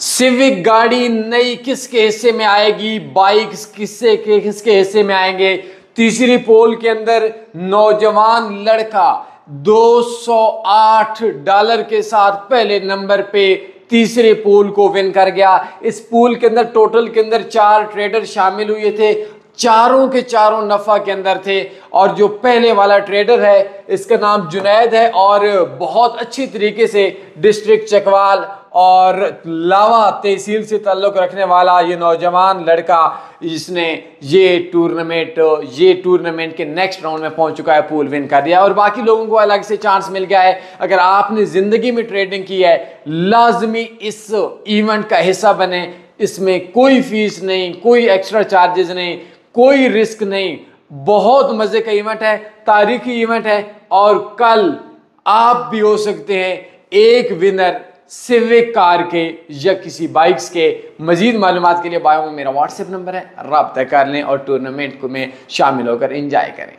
Civic गाड़ी नई किसके हिस्से में आएगी, बाइक्स किसके हिस्से में आएंगे। तीसरी पोल के अंदर नौजवान लड़का $208 के साथ पहले नंबर पे तीसरे पूल को विन कर गया। इस पूल के अंदर टोटल के अंदर 4 ट्रेडर शामिल हुए थे, चारों के चारों नफा के अंदर थे। और जो पहले वाला ट्रेडर है इसका नाम जुनैद है और बहुत अच्छी तरीके से डिस्ट्रिक्ट चकवाल और लावा तहसील से ताल्लुक रखने वाला ये नौजवान लड़का जिसने ये टूर्नामेंट के नेक्स्ट राउंड में पहुंच चुका है, पूल विन कर दिया। और बाकी लोगों को अलग से चांस मिल गया है। अगर आपने जिंदगी में ट्रेडिंग की है लाजमी इस इवेंट का हिस्सा बने। इसमें कोई फीस नहीं, कोई एक्स्ट्रा चार्जेस नहीं, कोई रिस्क नहीं। बहुत मजे का इवेंट है, तारीखी इवेंट है और कल आप भी हो सकते हैं एक विनर सिविक कार के या किसी बाइक्स के। मजीद मालूमात के लिए बायो में मेरा व्हाट्सएप नंबर है, राब्ता कर लें और टूर्नामेंट में शामिल होकर एंजॉय करें।